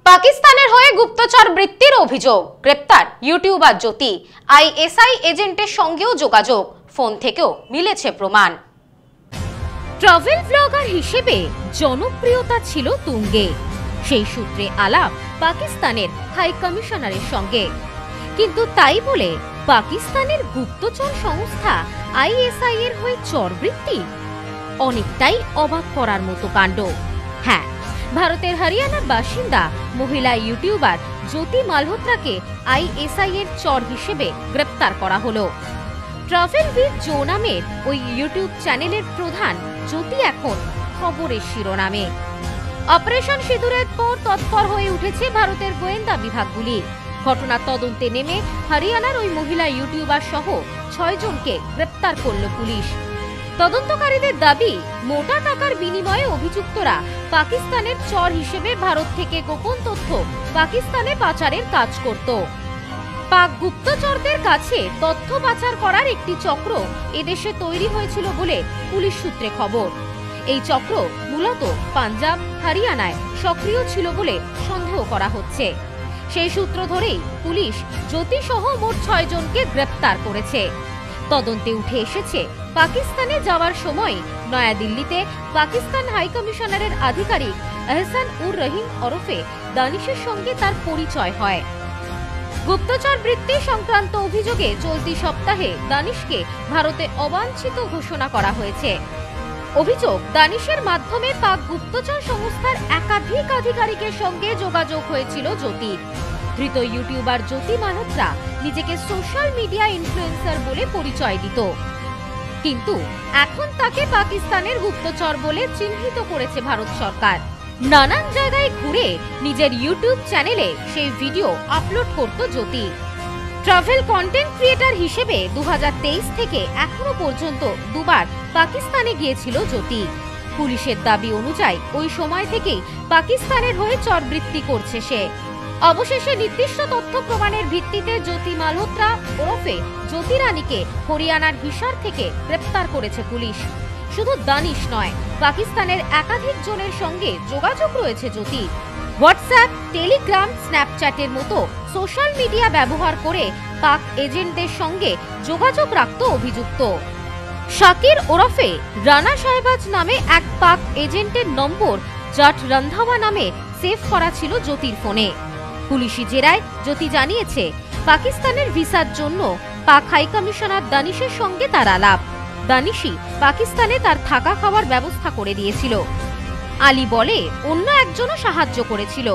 পাকিস্তানের হয়ে গুপ্তচর বৃত্তির অভিযোগ, গ্রেপ্তার ইউটিউবার জ্যোতি। আইএসআই এজেন্টের সঙ্গেও যোগাযোগ, ফোন থেকেও মিলেছে প্রমাণ। ট্রাভেল ব্লগার হিসেবে জনপ্রিয়তা ছিল তুঙ্গে, সেই সূত্রে আলাপ পাকিস্তানের হাই কমিশনারের সঙ্গে। কিন্তু তাই বলে পাকিস্তানের গুপ্তচর সংস্থা আইএসআই এর হয়ে চরবৃত্তি, অনেকটাই অবাক করার মতো কাণ্ড। হ্যাঁ, ভারতের হরিয়ানার বাসিন্দা মহিলা ইউটিউবার জ্যোতি মালহোত্রাকে আইএসআই এর চর হিসেবে গ্রেপ্তার করা হলো। ট্রাভেল উইথ জো নামের ওই ইউটিউব চ্যানেলের প্রধান জ্যোতি এখন খবরের শিরোনামে। অপারেশন সিঁদুরের পর তৎপর হয়ে উঠেছে ভারতের গোয়েন্দা বিভাগগুলি। ঘটনার তদন্তে নেমে হরিয়ানার ওই মহিলা ইউটিউবার সহ ৬ জনকে গ্রেপ্তার করল পুলিশ। তদন্তকারীদের দাবি, মোটা টাকার বিনিময়ে অভিযুক্তরা পাকিস্তানের চর হিসেবে ভারত থেকে গোপন তথ্য পাকিস্তানে পাচারের কাজ করত। পাক গুপ্তচরদের কাছে তথ্য পাচার করার একটি চক্র এদেশে তৈরি হয়েছিল বলে পুলিশ সূত্রে খবর। এই চক্র মূলত পাঞ্জাব, হরিয়ানায় সক্রিয় ছিল বলে সন্দেহ করা হচ্ছে। সেই সূত্র ধরেই পুলিশ জ্যোতি সহ মোট ৬ জনকে গ্রেপ্তার করেছে। তদন্তে উঠে এসেছে, পাকিস্তানে যাওয়ার সময় নয়াদিল্লিতে পাকিস্তান হাই কমিশনারের আধিকারিক এহসান উর রহিম ওরফে দানিশের সঙ্গে তার পরিচয় হয়। গুপ্তচর বৃত্তি সংক্রান্ত অভিযোগে চলতি সপ্তাহে দানিশকে ভারতে অবাঞ্ছিত ঘোষণা করা হয়েছে। অভিযোগ, দানিশের মাধ্যমে পাক গুপ্তচর সংস্থার একাধিক আধিকারিকের সঙ্গে যোগাযোগ হয়েছিল জ্যোতির। ধৃত ইউটিউবার জ্যোতি মালহোত্রা নিজেকে সোশ্যাল মিডিয়া ইনফ্লুয়েন্সার বলে পরিচয় দিত, কিন্তু এখন তাকে পাকিস্তানের গুপ্তচর বলে চিহ্নিত করেছে ভারত সরকার। নানান জায়গায় ঘুরে নিজের ইউটিউব চ্যানেলে সেই ভিডিও আপলোড করত জ্যোতি। ট্রাভেল কন্টেন্ট ক্রিয়েটর হিসেবে 2023 থেকে এখনো পর্যন্ত দুবার পাকিস্তানে গিয়েছিল জ্যোতি। পুলিশের দাবি অনুযায়ী ওই সময় থেকেই পাকিস্তানের হয়ে চরবৃত্তি করছে সে। অবশেষে নির্দিষ্ট তথ্য প্রমাণের ভিত্তিতে জ্যোতি মালহোত্রা ওরফে জ্যোতি রানীকে হরিয়ানার হিসার থেকে গ্রেপ্তার করেছে পুলিশ। শুধু দানিশ নয়, পাকিস্তানের একাধিক জনের সঙ্গে যোগাযোগ রয়েছে জ্যোতি। হোয়াটসঅ্যাপ, টেলিগ্রাম, স্ন্যাপচ্যাটের মতো সোশ্যাল মিডিয়া ব্যবহার করে পাক এজেন্টদের সঙ্গে যোগাযোগ রাখত অভিযুক্ত। শাকির ওরফে রানা সাহেবাজ নামে এক পাক এজেন্টের নম্বর জাট রন্ধাওয়া নামে সেভ করা ছিল জ্যোতির ফোনে। পুলিশি জেরায় জ্যোতি জানিয়েছে, পাকিস্তানের ভিসার জন্য পাক হাই কমিশনার দানিশের সঙ্গে তার আলাপ। দানিশই পাকিস্তানে তার থাকা খাওয়ার ব্যবস্থা করে দিয়েছিল। আলী বলে অন্য একজনও সাহায্য করেছিল।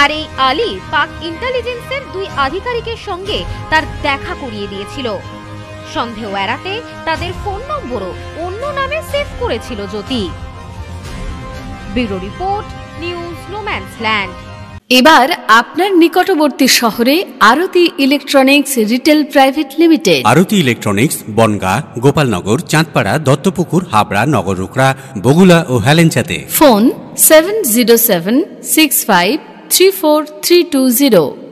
আর এই আলী পাক ইন্টেলিজেন্সের 2 আধিকারিকের সঙ্গে তার দেখা করিয়ে দিয়েছিল। সন্দেহ এড়াতে তাদের ফোন নম্বরও অন্য নামে সেভ করেছিল Jyoti. Bureau report, news no man's land. এবার আপনার নিকটবর্তী শহরে Aarti electronics retail private limited. Aarti electronics Bangaon, Gopalnagar, Chandpara, Duttapukur, Habra, Nagarukra, Bagula ও হেলেঞ্চাতে। ফোন 7076534320।